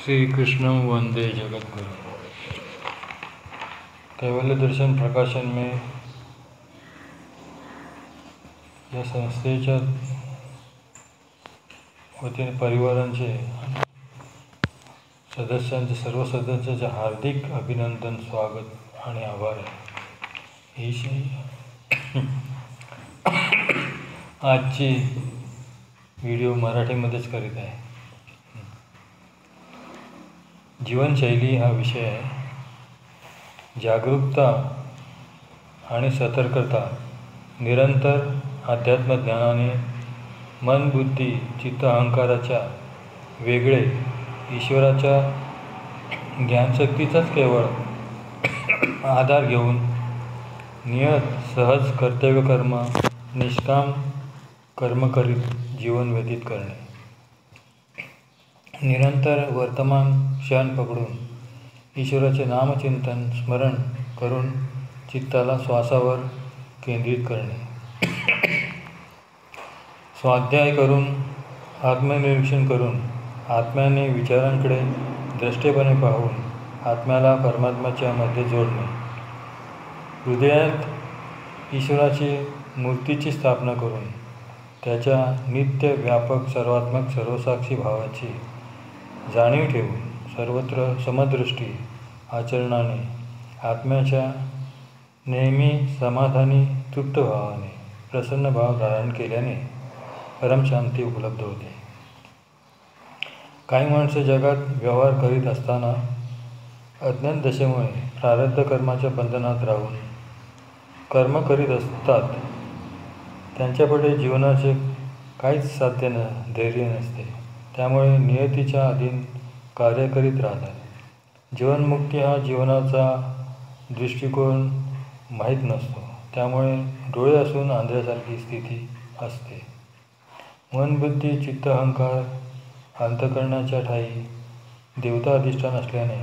श्रीकृष्णं वंदे जगद्गुरु। कैवल्य दर्शन प्रकाशन में या संस्थेच्या वतीने परिवारांचे सदस्यांचे सर्व सदस्यांचे हार्दिक अभिनंदन, स्वागत आणि आभार आहे। ही आजची व्हिडिओ मराठीमध्येच करीत आहे। जीवनशैली हा विषय आहे। जागरूकता आणि सतर्कता, निरंतर अध्यात्मज्ञानाने मन, बुद्धी, चित्त, अहंकाराच्या वेगळे ईश्वराच्या ज्ञानशक्तीचाच केवळ आधार घेऊन नियत सहज कर्तव्य कर्म, निष्काम कर्म करीत जीवन व्यतीत करणे, निरंतर वर्तमान क्षण पकडून ईश्वराचे नामचिंतन स्मरण करून चित्ताला श्वासावर केंद्रित करणे, स्वाध्याय करून आत्मनिरीक्षण करून आत्म्याने विचारांकडे द्रष्टेपणे पाहून आत्म्याला परमात्म्याच्या मध्ये जोडणे, हृदयात ईश्वराची मूर्तीची स्थापना करून त्याच्या नित्य व्यापक सर्वात्मक सर्वसाक्षी भावाची जाणीव ठेवून सर्वत्र समदृष्टी आचरणाने आत्म्याच्या नेहमी समाधानी तृप्त भावाने प्रसन्न भाव धारण केल्याने परमशांती उपलब्ध होते। काही माणसे जगात व्यवहार करीत असताना अज्ञान दशेमुळे प्रारब्ध कर्माच्या बंधनात राहून कर्म करीत असतात। त्यांच्यापुढे जीवनाचे काहीच साध्य धैर्य नसते, त्यामुळे नियतीच्या अधीन कार्य करीत राहतात। जीवनमुक्ती हा जीवनाचा दृष्टिकोन माहीत नसतो, त्यामुळे डोळे असून आंधळ्यासारखी स्थिती असते। मन, बुद्धी, चित्त, अहंकार अंतःकरणाच्या ठायी देवता अधिष्ठान असल्याने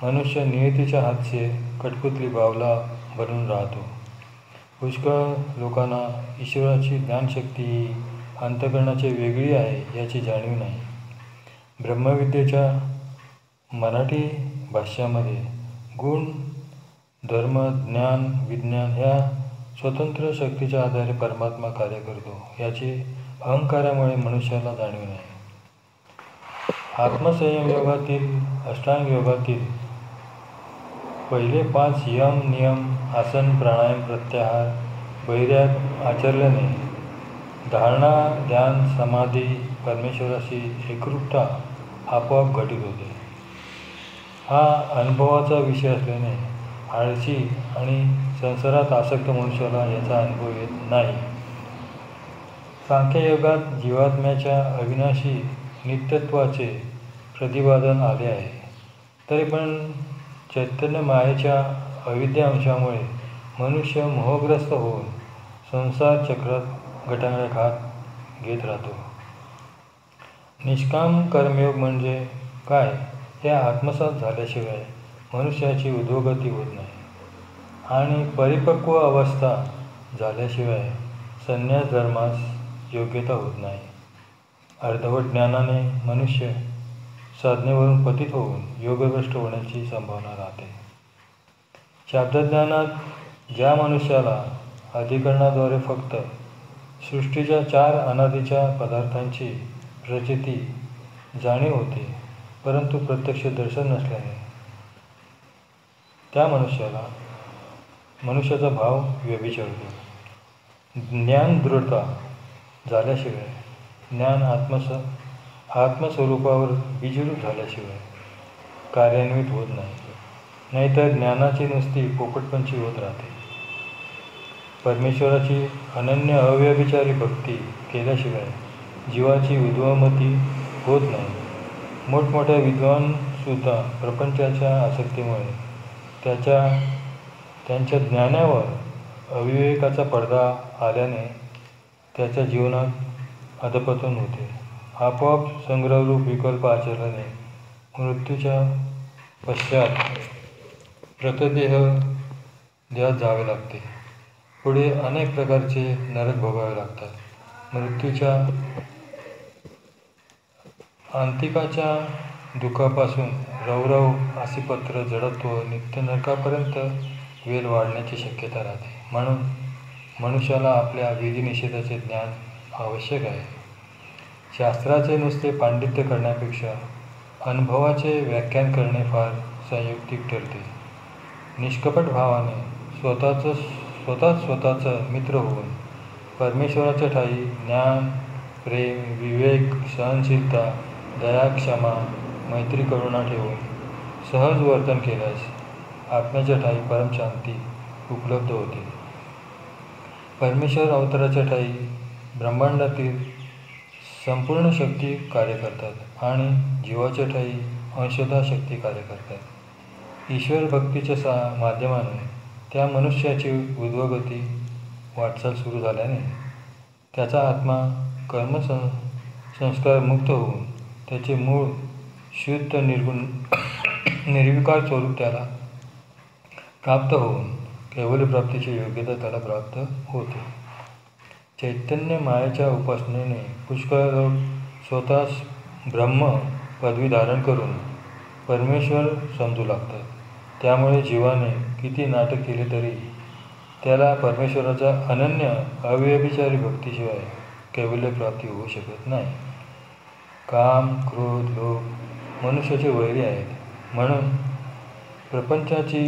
मनुष्य नियतीच्या हातचे कठपुतली बावला बनून राहतो। पुष्कळ लोकांना ईश्वराची ज्ञानशक्ती ही अंतःकरणाची वेगळी आहे याची जाणीव नाही। ब्रह्मविद्येच्या मराठी भाष्यामध्ये गुण, धर्म, ज्ञान, विज्ञान ह्या स्वतंत्र शक्तीच्या आधारे परमात्मा कार्य करतो याची अहंकारामुळे मनुष्याला जाणीव नाही। आत्मसंयम योगातील अष्टांग योगातील पहिले 5 यम, नियम, आसन, प्राणायाम, प्रत्याहार वैराग्य आचरल्याने धारणा, ध्यान, समाधी, परमेश्वराशी एकरूपता आपोआप घटित होते। हा अनुभवाचा विषय असल्याने आळशी आणि संसारात आसक्त मनुष्याला याचा अनुभव येत नाही। सांख्ययोगात जीवात्म्याच्या अविनाशी नित्यत्वाचे प्रतिपादन आले आहे, तरी पण चैतन्य मायेच्या अविद्या अंशामुळे मनुष्य मोहग्रस्त होऊन संसार चक्रात गटांगळ्या खात घेत राहतो। निष्काम कर्मयोग म्हणजे काय हे आत्मसात झाल्याशिवाय मनुष्याची उद्योगती होत नाही आणि परिपक्व अवस्था झाल्याशिवाय संन्यास धर्मास योग्यता होत नाही। अर्धवट ज्ञानाने मनुष्य साधनेवरून पतित होऊन योगभ्रष्ट होण्याची संभावना राहते। शाब्दज्ञानात ज्या मनुष्याला अधिकरणाद्वारे फक्त सृष्टीच्या 4 अनादीच्या पदार्थांची प्रचिती जाणीव होते, परंतु प्रत्यक्ष दर्शन नसल्याने त्या मनुष्याचा भाव व्यभिचारतो। ज्ञान दृढता झाल्याशिवाय, ज्ञान आत्मस्वरूपावर बीजरूप झाल्याशिवाय कार्यान्वित होत नाही, नाहीतर ज्ञानाची नुसती पोपटपंची होत राहते। परमेश्वराची अनन्य अव्यभिचारी भक्ती केल्याशिवाय जीवाची उद्भवमती होत नाही। मोठमोठ्या विद्वानसुद्धा प्रपंचाच्या आसक्तीमुळे त्यांच्या ज्ञानावर अविवेकाचा पडदा आल्याने त्याच्या जीवनात अधपतन होते। आपोआप संग्रहरूप विकल्प आचरल्याने मृत्यूच्या पश्चात देहात जावे लागते। पुढे अनेक प्रकारचे नरक भोगावे लागतात। मृत्यूच्या अंतिकाच्या दुःखापासून रवरव आसिपत्र जडत्व नित्य नरकापर्यंत वेल वाढण्याची शक्यता राहते. म्हणून मनुष्याला आपल्या विधिनिषेधाचे ज्ञान आवश्यक आहे. शास्त्राचे नुसते पांडित्य करण्यापेक्षा अनुभवाचे व्याख्यान करणे फार संयुक्तिक ठरते. निष्कपट भावाने स्वतःचा मित्र होऊन परमेश्वराच्या ठायी ज्ञान, प्रेम, विवेक, सहनशीलता, दया, क्षमा, मैत्री, करुणा ठेवून सहज वर्तन केल्यास आत्म्याच्या ठायी परमशांती उपलब्ध होते. परमेश्वर अवताराच्या ठायी ब्रह्मांडातील संपूर्ण शक्ती कार्य करतात आणि जीवाच्या ठायी अंशतः शक्ती कार्य करतात. ईश्वर भक्तीच्या माध्यमाने त्या मनुष्याची ऊर्ध्वगती वाटचाल सुरू झाल्याने त्याचा आत्मा संस्कार मुक्त होऊन त्याचे मूळ शुद्ध निर्गुण निर्विकार स्वरूप त्याला प्राप्त होऊन कैवल्यप्राप्तीची योग्यता त्याला प्राप्त होते. चैतन्य मायेच्या उपासनेने पुष्कळ लोक स्वतःच ब्रह्म पदवी धारण करून परमेश्वर समजू लागतात. त्यामुळे जीवाने किती नाटक केले तरी त्याला परमेश्वराच्या अनन्य अव्यभिचारी भक्तीशिवाय कैवल्यप्राप्ती होऊ शकत नाही. काम, क्रोध, लोभ मनुष्याचे वैरी आहेत. म्हणून प्रपंचाची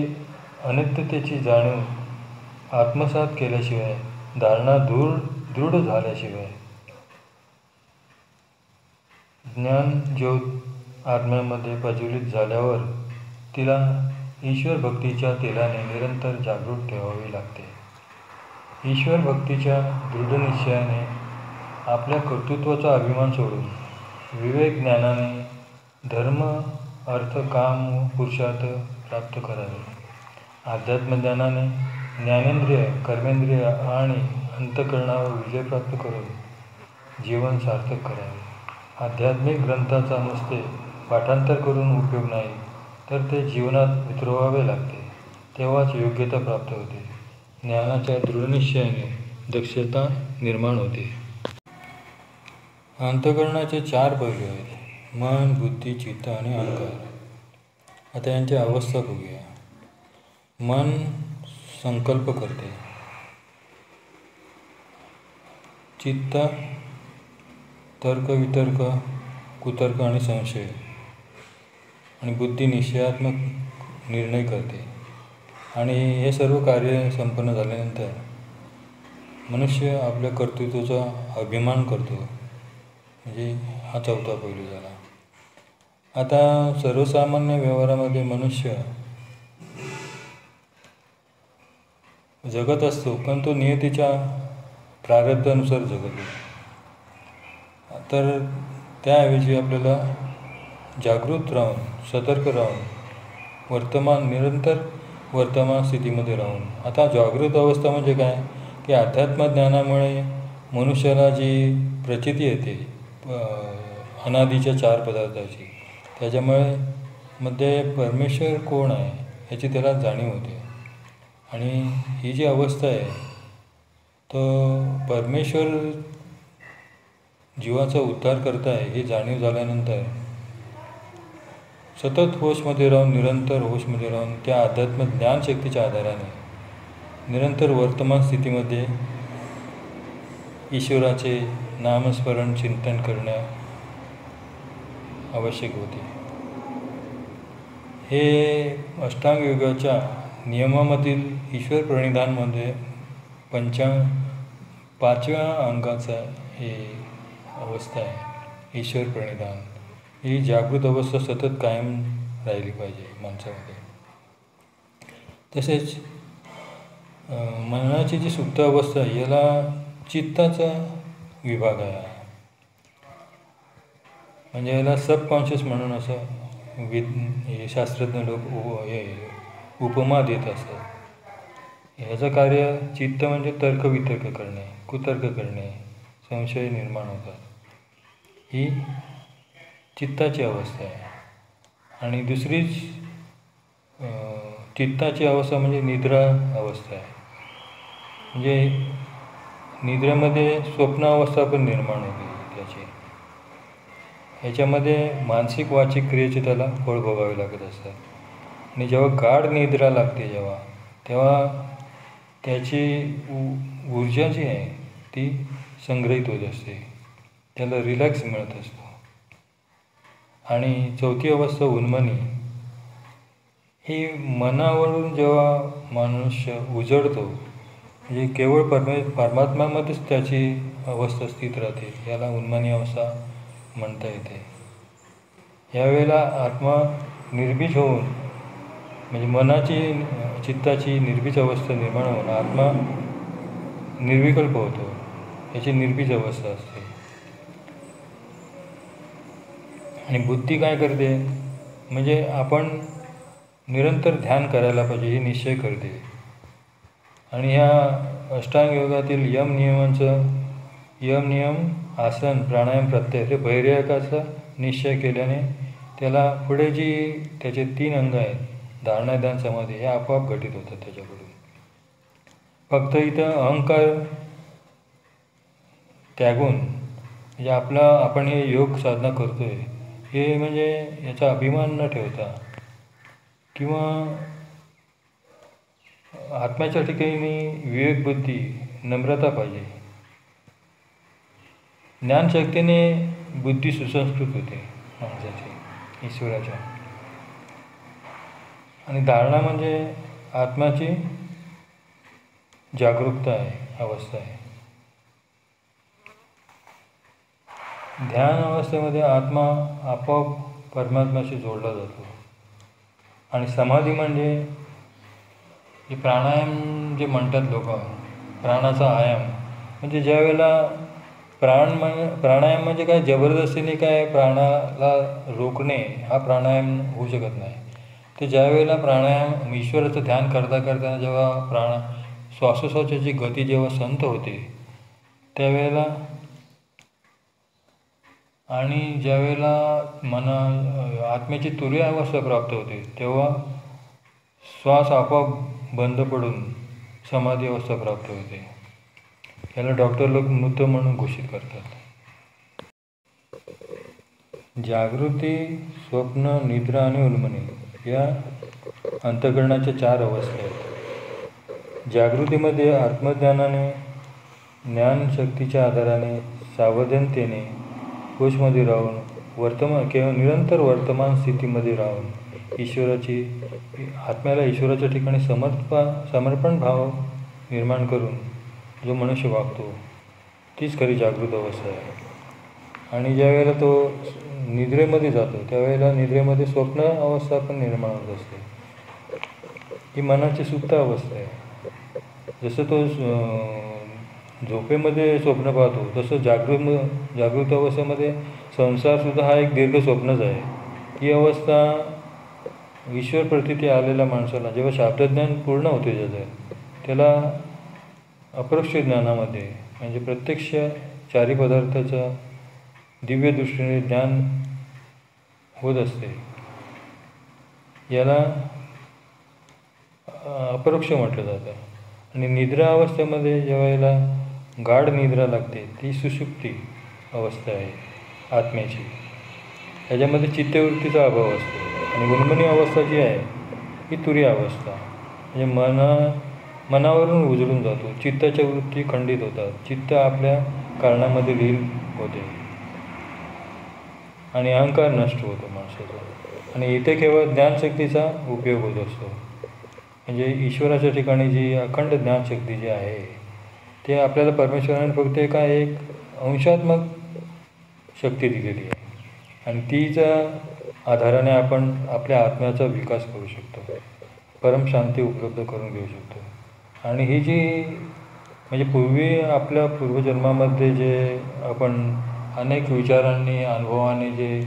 अनित्यतेची जाणीव आत्मसात केल्याशिवाय, धारणा दृढ झाल्याशिवाय ज्ञानज्योत आत्म्यामध्ये प्रज्वलित झाल्यावर तिला ईश्वर भक्तीच्या तेलाने निरंतर जागृत ठेवावी लागते. ईश्वर भक्तीच्या दृढनिश्चयाने आपल्या कर्तृत्वाचा अभिमान सोडून विवेक ज्ञानाने धर्म, अर्थ, काम व पुरुषार्थ प्राप्त करावे. अध्यात्मज्ञानाने ज्ञानेंद्रिय, कर्मेंद्रिय आणि अंतःकरणावर विजय प्राप्त करून जीवन सार्थक करावे. आध्यात्मिक ग्रंथाचा नुसते पाठांतर करून उपयोग नाही, तर ते जीवनात उतरवावे लागते. तेव्हाच योग्यता प्राप्त होते. ज्ञानाच्या दृढनिश्चयाने दक्षता निर्माण होते. अंतःकरणाचे 4 पैलू आहेत: मन, बुद्धी, चित्त आणि अहंकार. आता यांची अवस्था बघूया. मन संकल्प करते, चित्त तर्क, वितर्क, कुतर्क आणि संशय, आणि बुद्धी निश्चयात्मक निर्णय करते. आणि हे सर्व कार्य संपन्न झाल्यानंतर मनुष्य आपल्या कर्तृत्वाचा अभिमान करतो, म्हणजे हा 4था पैलू झाला. आता सर्वसामान्य व्यवहारामध्ये मनुष्य जगत असतो, पण तो नियतीच्या प्रारब्धानुसार जगतो. तर त्याऐवजी आपल्याला जागृत राहून, सतर्क राहून, निरंतर वर्तमान स्थितीमध्ये राहून. आता जागृत अवस्था म्हणजे काय, की अध्यात्मज्ञानामुळे मनुष्याला जी प्रचिती येते अनादीच्या 4 पदार्थाची, त्याच्यामुळे मध्ये परमेश्वर कोण आहे याची त्याला जाणीव होते. आणि ही जी अवस्था आहे तो परमेश्वर जीवाचा उद्धार करत आहे हे जाणीव झाल्यानंतर सतत होशमध्ये राहून, निरंतर होशमध्ये राहून त्या अध्यात्म ज्ञानशक्तीच्या आधाराने निरंतर वर्तमान स्थितीमध्ये ईश्वराचे नामस्मरण चिंतन करणे आवश्यक होते. हे अष्टांग योगाच्या नियमामधील ईश्वर प्रणिधानमध्ये 5व्या अंगाचा हे अवस्था आहे. ईश्वर प्रणिधान ही जागृत अवस्था सतत कायम राहिली पाहिजे माणसामध्ये. तसेच मनाची जी सुप्त अवस्था आहे याला चित्ताचा विभाग आहे, म्हणजे याला सबकॉन्शियस म्हणून असं हे शास्त्रज्ञ लोक उपमा देत असतात. ह्याचं कार्य चित्त म्हणजे तर्कवितर्क करणे, कुतर्क करणे, संशय निर्माण होतात. ही चित्ताची अवस्था आहे. आणि दुसरीच चित्ताची अवस्था म्हणजे निद्रा अवस्था आहे. म्हणजे निद्रेमध्ये स्वप्न अवस्था पण निर्माण होते त्याची. याच्यामध्ये मानसिक वाचिक क्रियेचे त्याला फळ भोगावे लागत असतात. आणि जेव्हा गाढ निद्रा लागते तेव्हा त्याची ऊर्जा जी आहे ती संग्रहित होत असते, त्याला रिलॅक्स मिळत असतो. आणि चौथी अवस्था उन्मनी, ही मनावरून जेव्हा मनुष्य उजळतो, म्हणजे केवळ परमात्म्यामध्येच त्याची अवस्था स्थित राहते, याला उन्मनी अवस्था म्हणता येते. यावेळेला आत्मा निर्बीज होऊन, म्हणजे मनाची चित्ताची निर्बीज अवस्था निर्माण होऊन आत्मा निर्विकल्प होतो, याची निर्बीज अवस्था असते. आणि बुद्धी काय करते, म्हणजे आपण निरंतर ध्यान करायला पाहिजे हे निश्चय करते. आणि ह्या अष्टांग योगातील यम नियम आसन प्राणायाम प्रत्यय हे भैर्यकाचा निश्चय केल्याने त्याला पुढे जी त्याचे 3 अंग आहेत, धारणा ध्यान समाधी, हे आपोआप घटित होतात त्याच्याकडून. फक्त इथं अहंकार त्यागून, म्हणजे आपण हे योग साधना करतोय हे म्हणजे याचा अभिमान न ठेवता, किंवा आत्म्याच्या ठिकाणी विवेकबुद्धी नम्रता पाहिजे. ज्ञानशक्तीने बुद्धी सुसंस्कृत होते माणसाची ईश्वराच्या. आणि धारणा म्हणजे आत्म्याची जागरूकता आहे, अवस्था आहे. ध्यान अवस्थेमध्ये आत्मा आपोआप परमात्म्याशी जोडला जातो. आणि समाधी म्हणजे हे प्राणायाम जे म्हणतात लोक, प्राणाचा आयाम, म्हणजे ज्या वेळेला प्राणायाम म्हणजे काय जबरदस्तीने काय प्राणाला रोखणे हा प्राणायाम होऊ शकत नाही. ते ज्या वेळेला प्राणायाम ईश्वराचं ध्यान करता जेव्हा श्वासोश्वासाची गती जेव्हा संत होते त्यावेळेला, आणि ज्यावेळेला आत्म्याची तुरीय अवस्था प्राप्त होते तेव्हा श्वास आपोआप बंद पडून समाधी अवस्था प्राप्त होते. याला डॉक्टर लोक मृत म्हणून घोषित करतात. जागृती, स्वप्न, निद्रा आणि उन्मनी या अंतःकरणाच्या 4 अवस्था आहेत. जागृतीमध्ये आत्मज्ञानाने, ज्ञानशक्तीच्या आधाराने, सावधानतेने होशमध्ये राहून केवळ निरंतर वर्तमान स्थितीमध्ये राहून आत्म्याला ईश्वराच्या ठिकाणी समर्पण भाव निर्माण करून जो मनुष्य वागतो तीच खरी जागृत अवस्था आहे. आणि ज्या वेळेला तो निद्रेमध्ये जातो त्यावेळेला निद्रेमध्ये स्वप्न अवस्था पण निर्माण होत असते. ही मनाची सुप्त अवस्था आहे. जसं तो झोपेमध्ये स्वप्न पाहतो तसं जागृत अवस्थेमध्ये संसारसुद्धा हा एक दीर्घ स्वप्नच आहे. ही अवस्था ईश्वर प्रतीती आलेल्या माणसाला जेव्हा शाब्दज्ञान पूर्ण होते त्याला अपरोक्ष ज्ञानामध्ये, म्हणजे प्रत्यक्ष 4 पदार्थाचं दिव्य दृष्टीने ज्ञान होत असते. याला अपरोक्ष म्हटलं जातं. आणि निद्रा अवस्थेमध्ये जेव्हा गाढ निद्रा लागते ती सुषुप्ती अवस्था आहे आत्म्याची. ह्याच्यामध्ये चित्तवृत्तीचा अभाव असतो. आणि उन्मनी अवस्था जी आहे ही तुरीय अवस्था, म्हणजे मनावरून उजळून जातो, चित्ताच्या वृत्ती खंडित होतात, चित्त आपल्या कारणामध्ये लीन होते आणि अहंकार नष्ट होतो माणसाचा. आणि इथे केवळ ज्ञानशक्तीचा उपयोग होत असतो. म्हणजे ईश्वराच्या ठिकाणी जी अखंड ज्ञानशक्ती जी आहे ते आपल्याला परमेश्वराने फक्त एक अंशात्मक शक्ती दिलेली आहे. आणि तीच्या आधाराने आपण आपल्या आत्म्याचा विकास करू शकतो, परमशांती उपलब्ध करून घेऊ शकतो. आणि ही जी म्हणजे पूर्वी आपल्या पूर्वजन्मामध्ये जे आपण अनेक विचारांनी अनुभवाने जे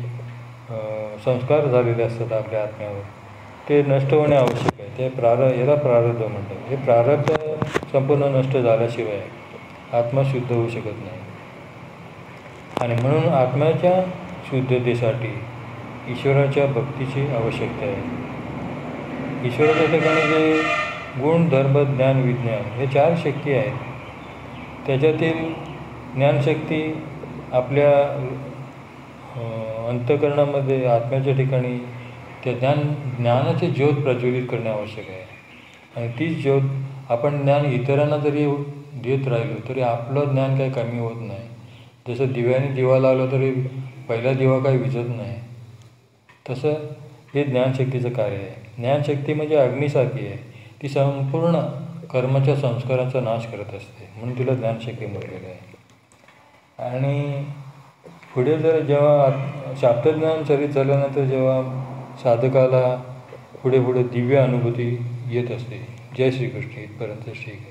संस्कार झालेले असतात आपल्या आत्म्यावर ते नष्ट होणे आवश्यक आहे. याला प्रारब्ध म्हणतात. हे प्रारब्ध संपूर्ण नष्ट झाल्याशिवाय आत्मा शुद्ध होऊ शकत नाही. आणि म्हणून आत्म्याच्या शुद्धतेसाठी ईश्वराच्या भक्तीची आवश्यकता आहे. ईश्वराच्या ठिकाणी जे गुण, धर्म, ज्ञान, विज्ञान हे 4 शक्ती आहेत. त्याच्यातील ज्ञानशक्ती आपल्या अंतःकरणामध्ये आत्म्याच्या ठिकाणी त्या ज्ञानाची ज्योत प्रज्वलित करणे आवश्यक आहे. आणि तीच ज्योत आपण ज्ञान इतरांना जरी देत राहिलो तरी आपलं ज्ञान काही कमी होत नाही. जसं दिव्याने दिवा लावला तरी पहिला दिवा काही विझत नाही, तसं हे ज्ञानशक्तीचं कार्य आहे. ज्ञानशक्ती म्हणजे अग्नीसारखी आहे, ती संपूर्ण कर्माच्या संस्कारांचा नाश करत असते, म्हणून तिला ज्ञानशक्ती म्हटलेलं आहे. आणि पुढे जर जेव्हा शाब्दज्ञान चरित झाल्यानंतर जेव्हा साधकाला पुढे पुढे दिव्य अनुभूती येत असते. जय श्रीकृष्ण. इथपर्यंत ठीक आहे.